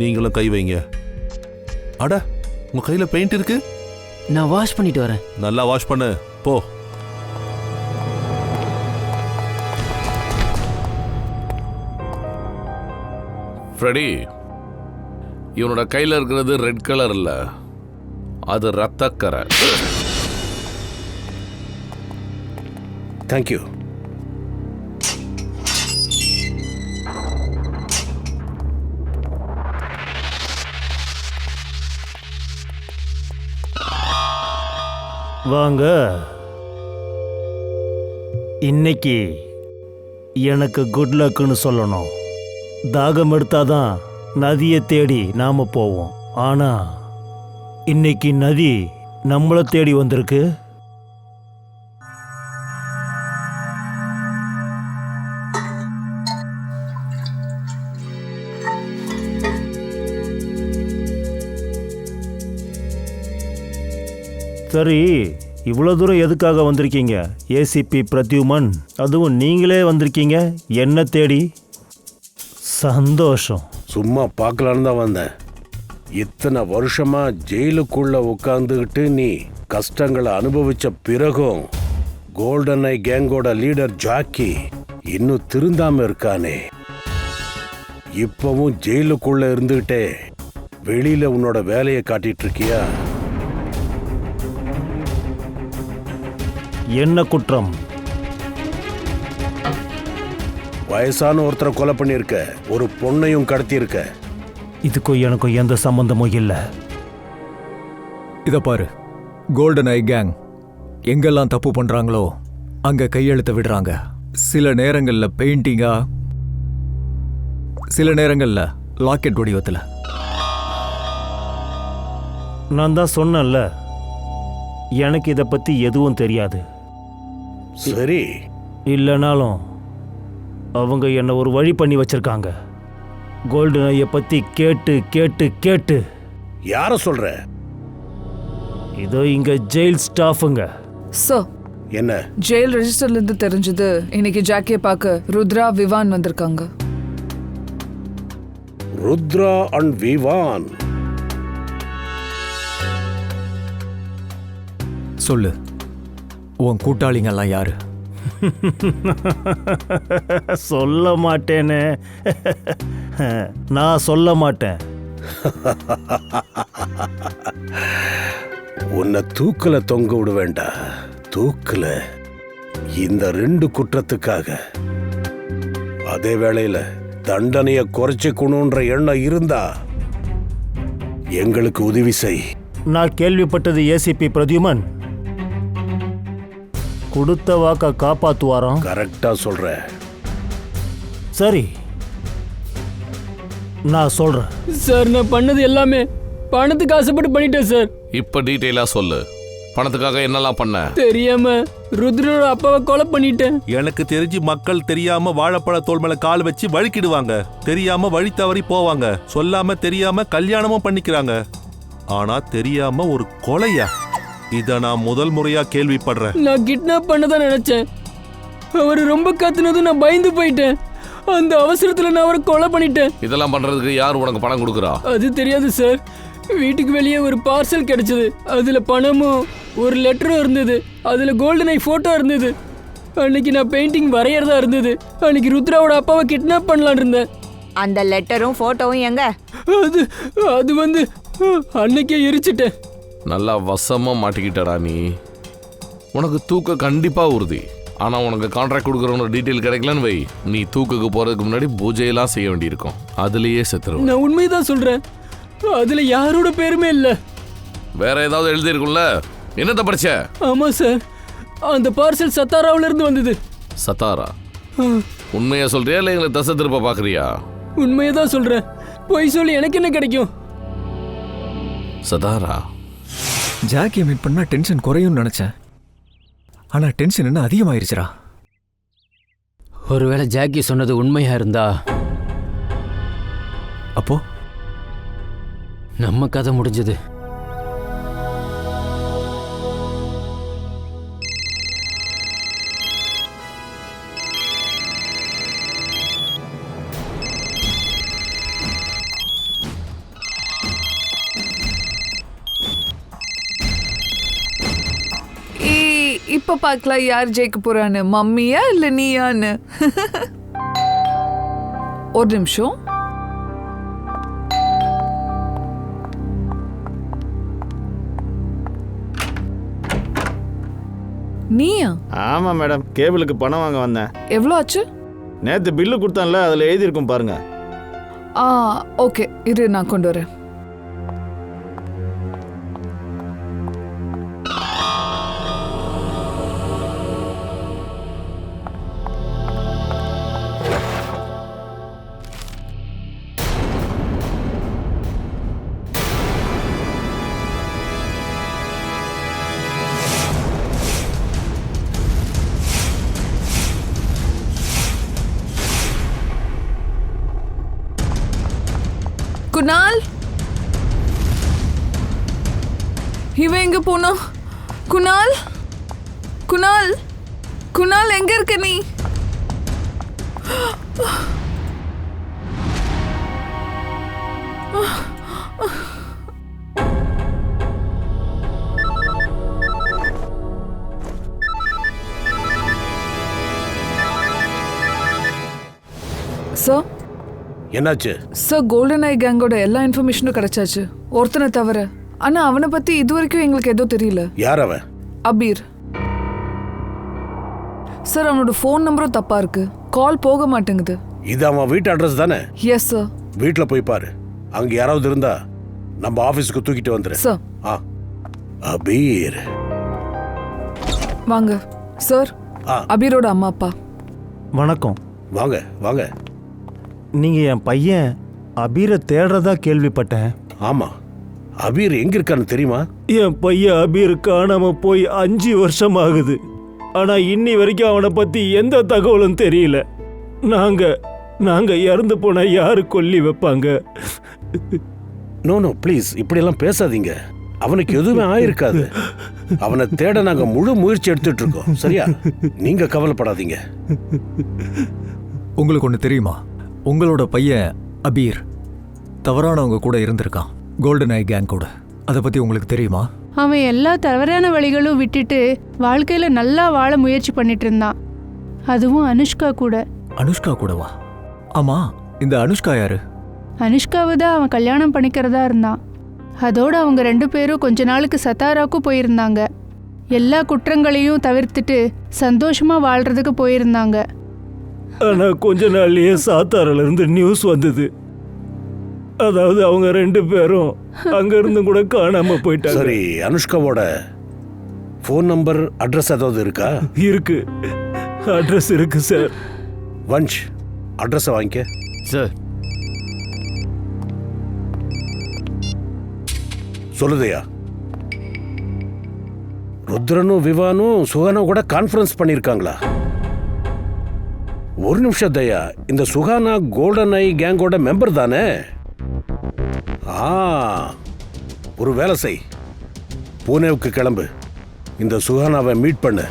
நீங்களும் கை வைங்க. அட, உங்க கையில பெயிண்ட் இருக்கு. நான் வாஷ் பண்ணிட்டு வரேன். நல்லா வாஷ் பண்ணு போ. ஃப்ரெடி, இவனோட கையில் இருக்கிறது ரெட் கலர் இல்ல, அது ரத்தக்கரை. தேங்க்யூ. வாங்க. இன்னைக்கு எனக்கு குட் லக்குன்னு சொல்லணும். தாகம் எடுத்தாதான் நதியை தேடி நாம போவோம். ஆனா இன்னைக்கு நதி நம்மளை தேடி வந்திருக்கு. சரி, இவ்வளோ தூரம் எதுக்காக வந்திருக்கீங்க ஏசிபி பிரத்யுமன்? அதுவும் நீங்களே வந்திருக்கீங்க என்ன தேடி? சந்தோஷம். சும்மா பார்க்கலான்னு தான் வந்தேன். இத்தனை வருஷமா ஜெயிலுக்குள்ள உட்காந்துக்கிட்டு நீ கஷ்டங்களை அனுபவிச்ச பிறகும் கோல்டன் ஐ கேங்கோட லீடர் ஜாக்கி இன்னும் திருந்தாம இருக்கானே. இப்பவும் ஜெயிலுக்குள்ள இருந்துகிட்டே வெளியில உன்னோட வேலையை காட்டிட்டு இருக்கியா? என்ன குற்றம்? வயசான ஒருத்தரை கொலை பண்ணியிருக்க, ஒரு பொண்ணையும் கடத்தி இருக்க. இதுக்கும் எனக்கும் எந்த சம்பந்தமும் இல்லை. இத பாரு, கோல்டன் ஐ கேங் எங்கெல்லாம் தப்பு பண்றாங்களோ அங்க கையெழுத்த விடுறாங்க. சில நேரங்கள்ல பெயிண்டிங்கா, சில நேரங்கள்ல லாக்கெட் வடிவத்துல. நான் தான் சொன்னேன்ல, எனக்கு இதை பத்தி எதுவும் தெரியாது. சரி, இல்லைனாலும் அவங்க என்னை ஒரு வழி பண்ணி வச்சிருக்காங்க. கோல்டன் ஐயை பத்தி கேட்டு கேட்டு கேட்டு. யார சொல்ற? இதோ இங்க ஜெயில் ஸ்டாஃபுங்க. சார், என்ன? ஜெயில் ரெஜிஸ்டர்ல இருந்து தெரிஞ்சது இன்னைக்கு ஜாக்கியை பார்க்க ருத்ரா விவான் வந்திருக்காங்க. ருத்ரா அண்ட் விவான்? சொல்லு, உன் கூட்டாளிங்கெல்லாம் யாரு? சொல்ல மாட்டேனே. நான் சொல்ல மாட்டேன். உன்னை தூக்கல தொங்க விட வேண்டாம். தூக்கல இந்த 2 குற்றத்துக்காக. அதே வேளையில தண்டனைய குறைச்சிக்கணும்ன்ற எண்ணம் இருந்தா எங்களுக்கு உதவி செய். நான் கேள்விப்பட்டது ஏசிபி பிரத்யுமன் கொடுத்த வாக்க காப்பாத்துவாராம். கரெக்டா சொல்ற. சரி, நான் சொல்றேன். சார், நான் பண்ணது எல்லாமே பணத்துக்கு ஆசைப்பட்டு பண்ணிட்டேன் சார். இப்ப டீட்டெயிலா சொல்லு. பணத்துக்காக என்னெல்லாம் பண்ண? தெரியாம ருத்ரோட அப்பாவை கொலை பண்ணிட்டேன். எனக்கு தெரிஞ்சு மக்கள் தெரியாம வாழைப்பழ தோல் மேல கால் வச்சு வழுக்கிடுவாங்க, தெரியாம வழி தவறி போவாங்க, சொல்லாம தெரியாம கல்யாணமும் பண்ணிக்கிறாங்க. ஆனா தெரியாம ஒரு கொலையா? இத நான் முதல் முறையா கேள்விப்படுறேன். நான் கிட்னாப் பண்ணதான் நினைச்சேன். அவர் ரொம்ப கத்துனதும் நான் பயந்து போயிட்டேன். அந்த அவசரத்துல நான் அவரை கொலை பண்ணிட்டேன். இதெல்லாம் பண்றதுக்கு யார் உனக்கு பணம் கொடுக்குறா? அது தெரியாது சார். வீட்டுக்கு வெளியே ஒரு பார்சல் கிடைச்சது. அதுல பணமும் ஒரு லெட்டரும் இருந்தது. அதுல கோல்டன் ஐ போட்டோ இருந்தது. அன்னைக்கு நான் பெயிண்டிங் வரையறதா இருந்தது. அன்னைக்கு ருத்ராவோட அப்பாவை கிட்னாப் பண்ணலான் இருந்தேன். அந்த லெட்டரும் போட்டோவும் எங்க? அது வந்து அன்னைக்கே எரிச்சிட்டேன். நல்லா வசமா மாட்டிக்கிட்டடா நீ. உனக்கு தூக்க கண்டிப்பா உறுதி. ஆனா உனக்கு கான்ட்ராக்ட் கொடுக்குறவனோட டீட்டெயில் கிடைக்கலன்னு வை, நீ தூக்குக்கு போறதுக்கு முன்னாடி பூஜையெல்லாம் செய்ய வேண்டியிருக்கும். அதுலயே செத்துருவோம். நான் உண்மைதான் சொல்றேன். அதுல யாரோட பேருமே இல்ல. வேற ஏதாவது எழுதியிருக்கும்ல? என்னத்த படிச்ச? ஆமா சார், அந்த பார்சல் சத்தாராவுல இருந்து வந்தது. சத்தாரா? உண்மையா சொல்றியா இல்ல எங்களை தசை திருப்ப பாக்குறியா? உண்மையதான் சொல்றேன். பொய் சொல்லி எனக்கு என்ன கிடைக்கும்? சதாரா, ஜாக்கியை மீட் பண்ணா டென்ஷன் குறையும்னு நினைச்சேன். ஆனா டென்ஷன் என்ன அதிகமாயிருச்சுடா. ஒருவேளை ஜாக்கி சொன்னது உண்மையா இருந்தா அப்போ நம்ம கதை முடிஞ்சது. இப்ப பார்க்கலாம் யார் ஜெயிக்க போறான்னு, மம்மியா இல்ல நீயான்னு. ஒரு நிமிஷம். நீயா? ஆமா மேடம், கேபிளுக்கு பணம் வாங்க வந்தேன். எவ்வளோ ஆச்சு? நேத்து பில்லு கொடுத்தான்ல, அதுல எழுதியிருக்கும் பாருங்க. ஓகே, இரு நான் கொண்டு வரேன். குணால், இவன் எங்க போனா? குணால், குணால், குணால் எங்க இருக்க நீ? சார், என்னாச்சு? சார், கோல்டன் ஐ கேங்கோட எல்லா இன்ஃபர்மேஷனும் கிடைச்சாச்சு, ஒருத்தனை தவிர. ஆனா அவனை பத்தி இது வரைக்கும் எங்களுக்கு எதுவும் தெரியல. யார் அவன்? அபீர். சார், அவனோட ஃபோன் நம்பரும் தப்பா இருக்கு, கால் போக மாட்டேங்குது. இது அவன் வீட்டு அட்ரஸ் தானே? Yes sir. வீட்டில் போய் பாரு, அங்க யாராவது இருந்தா நம்ம ஆபீஸ்க்கு தூக்கிட்டு வந்துரு. சார். அபீர் வாங்க சார். அபீரோட அம்மா அப்பா. வணக்கம். வாங்க வாங்க. நீங்க என் பையன் அபீரை தேடுறதா கேள்விப்பட்டேன். ஆமா, அபீர் எங்க இருக்கான்னு தெரியுமா? என் பையன் அபீர் காணாம போய் 5 வருஷம் ஆகுது. ஆனா இன்னி வரைக்கும் அவனை பத்தி எந்த தகவலும் தெரியல. நாங்க இறந்து போனா யாரு கொல்லி வைப்பாங்க? நோ ப்ளீஸ், இப்படியெல்லாம் பேசாதீங்க. அவனுக்கு எதுவுமே ஆயிருக்காது. அவனை தேட நாங்க முழு முயற்சி எடுத்துட்டு இருக்கோம். சரியா? நீங்க கவலைப்படாதீங்க. உங்களுக்கு ஒன்று தெரியுமா? உங்களோட பையன் அபீர் தவறானவங்க கூட இருந்திருக்கான், கோல்டன் ஐ கேங் கூட. அதை பத்தி உங்களுக்கு தெரியுமா? அவன் எல்லா தவறான வழிகளும் விட்டுட்டு வாழ்க்கையில நல்லா வாழ முயற்சி பண்ணிட்டு இருந்தான். அதுவும் அனுஷ்கா கூட. அனுஷ்கா கூடவா? ஆமா, இந்த அனுஷ்கா யாரு? அனுஷ்காவை தான் அவன் கல்யாணம் பண்ணிக்கிறதா இருந்தான். அதோட அவங்க 2 பேரும் கொஞ்ச நாளுக்கு சத்தாராக்கும் போயிருந்தாங்க. எல்லா குற்றங்களையும் தவிர்த்துட்டு சந்தோஷமா வாழ்றதுக்கு போயிருந்தாங்க. ஆனா கொஞ்ச நாள்லயே சாத்தாரில இருந்து நியூஸ் வந்தது. அதாவது அவங்க 2 பேரும் அங்க இருந்து கூட காணாம போயிட்டாங்க. சரி, அனுஷ்காவோட ஃபோன் நம்பர், அட்ரஸ் ஏதாவது இருக்கா? இருக்கு, அட்ரஸ் இருக்கு சார். வன்ஷ், அட்ரஸை வாங்கிக்க. சார். சொல்லுதையா? ருத்ரனும் விவானும் சுகானா கூட கான்ஃபரன்ஸ் பண்ணியிருக்காங்களா? ஒரு நிமிஷம் தயா, இந்த சுகானா கோல்டன் ஐ கேங்கோட மெம்பர் தானே? ஒரு வேலை செய், பூனேவுக்கு கிளம்பு, இந்த சுகானாவை மீட் பண்ணு.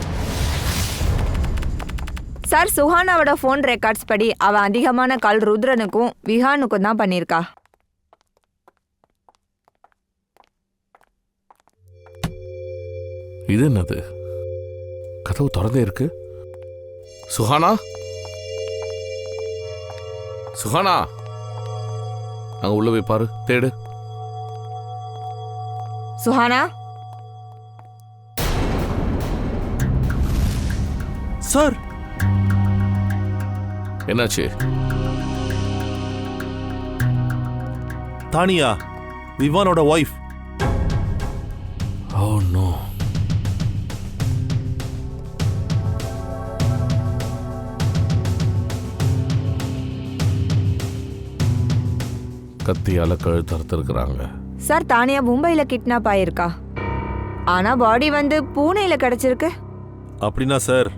சார், சுஹானாவோட ஃபோன் ரெக்கார்ட்ஸ் படி அவன் அதிகமான கால் ருத்ரனுக்கும் விஹானுக்கும் தான் பண்ணியிருக்கா. இது என்னது? கதவு திறந்தே இருக்கு. சுஹானா, சுஹானா, அங்க உள்ள போய் பாரு, தேடு. சுஹானா. சார், என்னாச்சு? தானியா, விவானோட ஒய்ஃப். Oh no. கத்தியால கழுத்து அறுத்திருக்கிறாங்க. சார், தானியா மும்பையில் கிட்னாப் ஆயிருக்கா. ஆனா பாடி வந்து பூனேல கிடைச்சிருக்கு. அப்படின்னா சார்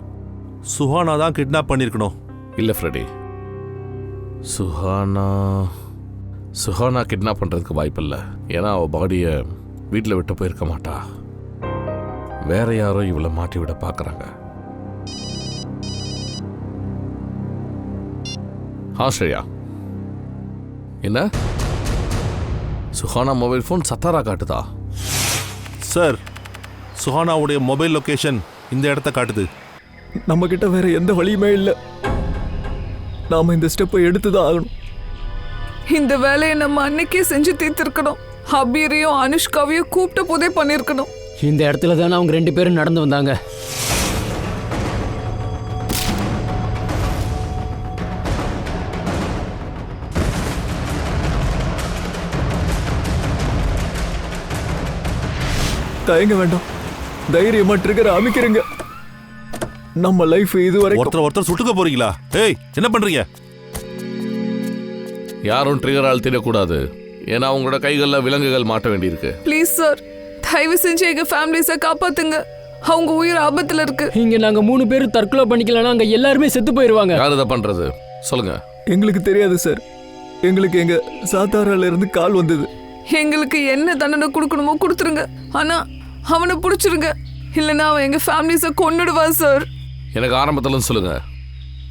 சுஹானா தான் கிட்னாப் பண்ணியிருக்கணும். இல்லை ஃப்ரெடி, சுஹானா கிட்னாப் பண்ணுறதுக்கு வாய்ப்பில்லை. ஏன்னா அவள் பாடியை வீட்டில் விட்டு போயிருக்க மாட்டா. வேற யாரோ இவளை மாட்டி விட பார்க்குறாங்க. ஸ்ரேயா, என்ன சுஹானா மொபைல் ஃபோன் சத்தாரா காட்டுதா? சார், சுஹானாவுடைய மொபைல் லொகேஷன் இந்த இடத்த காட்டுது. நம்ம கிட்ட வேற எந்த வழியுமே இல்லை. நாம இந்த ஸ்டெப்பை எடுத்துதான் ஆகணும். இந்த வேலையை நம்ம அன்னைக்கே செஞ்சு தீர்த்திருக்கணும். அபீரையும் அனுஷ்காவையும் கூப்பிட்ட போதே பண்ணிருக்கணும். இந்த இடத்துல தானே அவங்க 2 பேரும் நடந்து வந்தாங்க. தயங்க வேண்டாம், தைரியமா ட்ரிகர் அமைக்கிறீங்க. நம்ம லைஃப் இதுவரை ஒருத்தர் சுட்டுக்க போறீங்களா? ஏய், என்ன பண்றீங்க? யாரும் ட்ரிகரால் தெரியக்கூடாது. ஏன்னா அவங்களோட கைகளில் விலங்குகள் மாட்ட வேண்டியிருக்கு. ப்ளீஸ் சார், தயவு செஞ்சு எங்க ஃபேமிலிஸை காப்பாத்துங்க. அவங்க உயிர் ஆபத்துல இருக்கு. இங்க நாங்க 3 பேரும் தற்கொலை பண்ணிக்கலாம், அங்க எல்லாருமே செத்து போயிருவாங்க. யார் இதை பண்றது சொல்லுங்க. எங்களுக்கு தெரியாது சார். எங்களுக்கு எங்க சாத்தாரால இருந்து கால் வந்தது. எங்களுக்கு என்ன தண்டனை கொடுக்கணுமோ கொடுத்துருங்க. ஆனா அவனை பிடிச்சிருங்க, இல்லைன்னா அவன் எங்க ஃபேமிலிஸை கொன்னுடுவான் சார். எனக்கு ஆரம்பத்தில் சொல்லுங்க,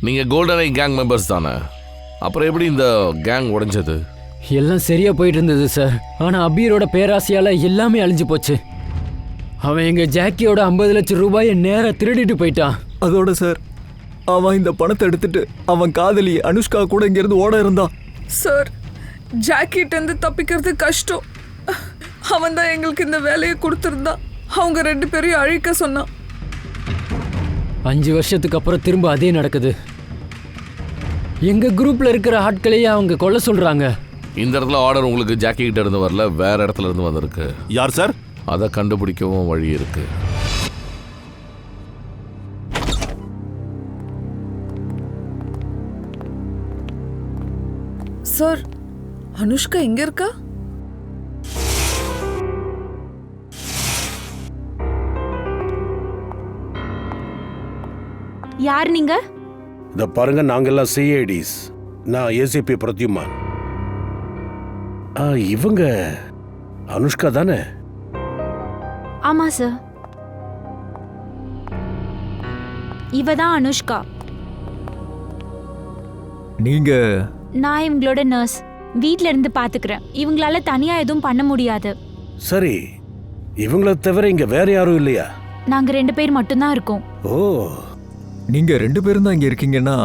நீங்க கோல்டன் ஐ கேங் மெம்பர்ஸ் தானே? அப்புறம் எப்படி இந்த கேங் உடைஞ்சது? எல்லாம் சரியா போயிட்டு இருந்தது சார். ஆனா அபீரோட பேராசையால எல்லாமே அழிஞ்சு போச்சு. அவன் எங்க ஜாக்கியோட 50 லட்சம் ரூபாயை நேரா திருடிட்டு போயிட்டான். அதோட சார், அவன் இந்த பணத்தை எடுத்துட்டு அவன் காதலி அனுஷ்கா கூட இங்க இருந்து ஓட இருந்தான். சார், ஜாக்கிட்ட இருந்து தப்பிக்கிறது கஷ்டம். அவன் தான் எங்களுக்கு இந்த வேலையை கொடுத்துருந்தான். அவங்க 2 பேரையும் அழிக்க சொன்னான். 5 வருஷத்துக்கு அப்புறம் திரும்ப அதே நடக்குது. எங்க குரூப்ல இருக்கிற ஆட்களையே அவங்க கொல்ல சொல்றாங்க. இந்த இடத்துல ஆர்டர் உங்களுக்கு ஜாக்கி கிட்ட இருந்து வரல, வேற இடத்துல இருந்து வந்திருக்கு. யார் சார்? அதை கண்டுபிடிக்கவும் வழி இருக்கு. சார், அனுஷ்கா எங்க இருக்கா? யார் நீங்க? இத பாருங்க, நாங்கெல்லாம் சிஐடிஸ். நான் ஏசிபி பிரத்யுமான். இவங்க அனுஷ்கா தானே? ஆமா சார், இவ தான் அனுஷ்கா. நீங்க? நான் இவங்களோட நர்ஸ். வீட்ல இருந்து பாத்துக்கிறேன். இவங்களால தனியா எதுவும் பண்ண முடியாது. சரி, இவங்கள தவிர இங்க வேற யாரும் இல்லையா? நாங்க 2 பேர் மட்டும்தான் இருக்கோம். ஓ, நீங்க 2 பேரும் தான் இங்க இருக்கீங்கன்னா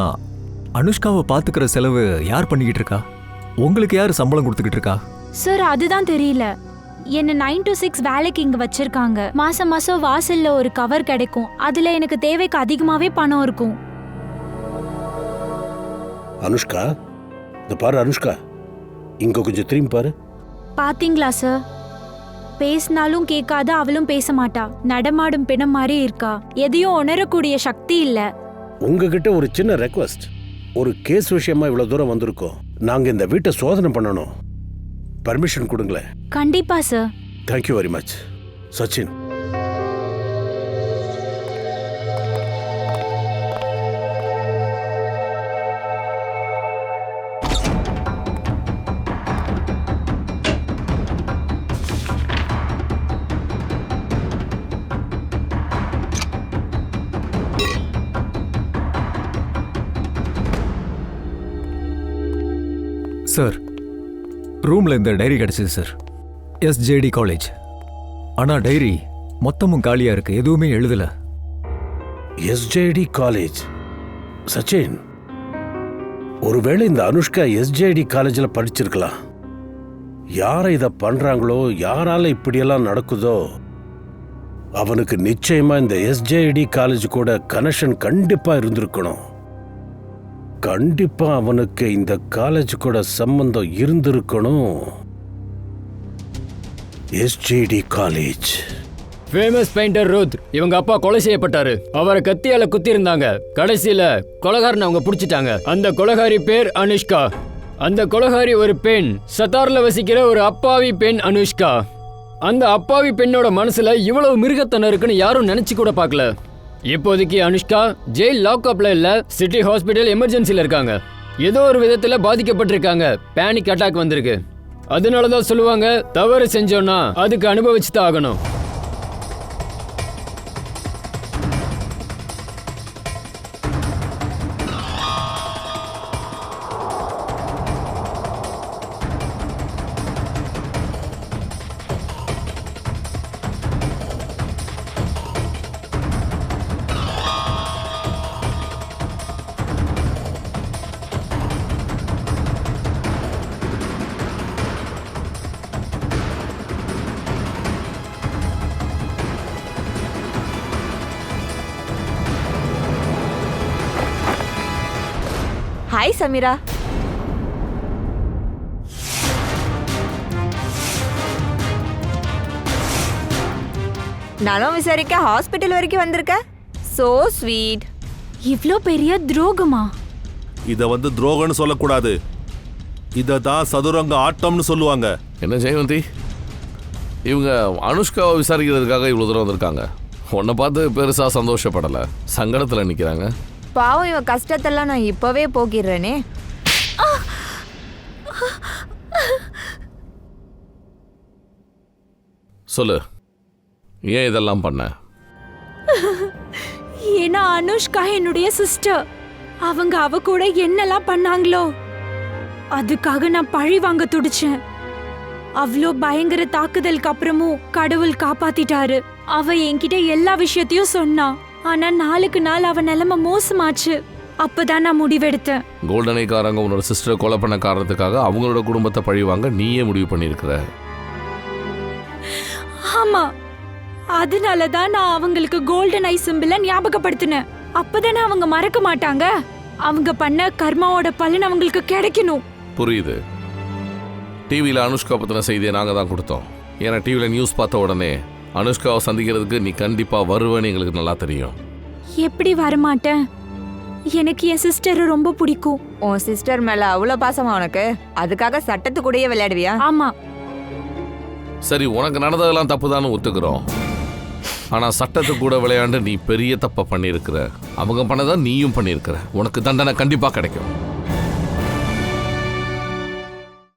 அனுஷ்காவை பாத்துக்கிற செலவு யார் பண்ணிக்கிட்டு இருக்கா? உங்களுக்கு யார் சம்பளம் கொடுத்துக்கிட்டு இருக்கா? சார், அதுதான் தெரியல. என்ன 9 to 6 வேலைக்கு இங்க வச்சிருக்காங்க. மாசம் மாசம் வாசல்ல ஒரு கவர் கிடைக்கும். அதுல எனக்கு தேவைக்கு அதிகமாவே பணம் இருக்கும். அனுஷ்கா, இந்த பாரு அனுஷ்கா, இங்க கொஞ்சம் திரும்பி பாரு. பாத்தீங்களா சார்? பேசினாலும் கேட்காத, அவளும் பேச மாட்டா. நடமாடும் பிணம் மாதிரி இருக்கா. எதையும் உணரக்கூடிய சக்தி இல்ல. உங்ககிட்ட ஒரு சின்ன ரெக்வஸ்ட். ஒரு கேஸ் விஷயமா இவ்வளவு தூரம் வந்திருக்கோம். நாங்க இந்த வீட்டை சோதனை பண்ணணும். பர்மிஷன் கொடுங்களேன். கண்டிப்பா sir. Thank you very much. Sachin. Sir, ரூம்ல இந்த டைரி கிடைச்சது சார். SJD college. ஆனா டைரி மொத்தமும் காலியா இருக்கு, எதுவுமே எழுதல. SJD college. சச்சின், ஒருவேளை இந்த அனுஷ்கா எஸ்ஜேடி காலேஜில் படிச்சிருக்கலாம். யாரை இதை பண்றாங்களோ, யாரால இப்படியெல்லாம் நடக்குதோ, அவனுக்கு நிச்சயமா இந்த எஸ்ஜேடி காலேஜ் கூட கனெக்ஷன் கண்டிப்பா இருந்திருக்கணும். கண்டிப்பா அவனுக்கு இந்த காலேஜ் கூட சம்பந்தம் இருந்திருக்கணும். SJD college. ஃபேமஸ் பெயிண்டர் ருத்ர், இவங்க அப்பா கொலை செய்யப்பட்டாரு. அவரை கத்தியால குத்தி இருந்தாங்க. கடைசியில கொலைகாரனை அவங்க பிடிச்சிட்டாங்க. அந்த கொலைகாரி பேர் அனுஷ்கா. அந்த கொலைகாரி ஒரு பெண், சத்தார்ல வசிக்கிற ஒரு அப்பாவி பெண் அனுஷ்கா. அந்த அப்பாவி பெண்ணோட மனசுல இவ்வளவு மிருகத்தனம் இருக்குன்னு யாரும் நினைச்சு கூட பார்க்கல. இப்போதைக்கு அனுஷ்கா ஜெயில் லாக்அப்ல இல்ல, சிட்டி ஹாஸ்பிட்டல் எமர்ஜென்சில இருக்காங்க. ஏதோ ஒரு விதத்துல பாதிக்கப்பட்டிருக்காங்க. பேனிக் அட்டாக் வந்திருக்கு. அதனாலதான் சொல்லுவாங்க, தவறு செஞ்சோம்னா அதுக்கு அனுபவிச்சு தான் ஆகணும். ஹாய் சமீரா. நானும் விசாரிக்க ஹாஸ்பிட்டல் வரைக்கும் வந்திருக்க. So sweet. இவ்ளோ பெரிய துரோகமா? இத துரோகம்னு சொல்லக்கூடாது, இத தான் சதுரங்க ஆட்டம்னு சொல்லுவாங்க. என்ன ஜெயவந்தி, இவங்க அனுஷ்காவை விசாரிக்கிறதுக்காக இவ்வளோ தூரம் வந்திருக்காங்க. உன்னை பார்த்து பெருசா சந்தோஷப்படலை, சங்கடத்தில் நிற்கிறாங்க. பாவம், இவன் கஷ்டத்தெல்லாம் நான் இப்பவே போக்கிடுறேனே. சொல்லு, ஏன் இதெல்லாம் பண்ண? ஏன்னா அனுஷ்கா என்னுடைய சிஸ்டர். அவங்க அவ கூட என்னெல்லாம் பண்ணாங்களோ அதுக்காக நான் பழி வாங்க துடிச்சேன். அவ்வளோ பயங்கர தாக்குதலுக்கு அப்புறமும் கடவுள் காப்பாத்திட்டாரு. அவ என்கிட்ட எல்லா விஷயத்தையும் சொன்னா. ஆனா நாளுக்கு நாள் அவ நிலைமை மோசமாச்சு. அப்பதான் நான் முடிவெடுத்தேன். கோல்டனைக்காரங்க உன்னோட சிஸ்டரை கொலை பண்ண காரணத்துக்காக அவங்களோட குடும்பத்தை பழிவாங்க நீயே முடிவு பண்ணியிருக்கிற. ஆமா, அதனாலதான் நான் அவங்களுக்கு கோல்டன் ஐ சிம்பிளை ஞாபகப்படுத்தினேன். அப்பதானே அவங்க மறக்க மாட்டாங்க. அவங்க பண்ண கர்மாவோட பலன் அவங்களுக்கு கிடைக்கணும். புரியுது. டிவியில் அனுஷ்கா பத்தின செய்தியை நாங்கள் தான் கொடுத்தோம். ஏன்னா டிவியில் நியூஸ் பார்த்த உடனே அனுஷ்காவை சந்திக்கிறதுக்கு நீ கண்டிப்பாக வருவேன்னு எங்களுக்கு நல்லா தெரியும். எப்படி வரமாட்டேன்? எனக்கு என் சிஸ்டரை ரொம்ப பிடிக்கும். உன் சிஸ்டர் மேல அவ்வளவு பாசமா உனக்கு? அதுக்காக சட்டத்துக்கூடயே விளையாடுவியா? ஆமா. சரி, உனக்கு நடந்ததெல்லாம் தப்பு தான் ஒத்துக்கிறோம். ஆனால் சட்டத்து கூட விளையாண்டு நீ பெரிய தப்பை பண்ணியிருக்கிற. அவங்க பண்ணதான் நீயும் பண்ணியிருக்கிற. உனக்கு தண்டனை கண்டிப்பாக கிடைக்கும்.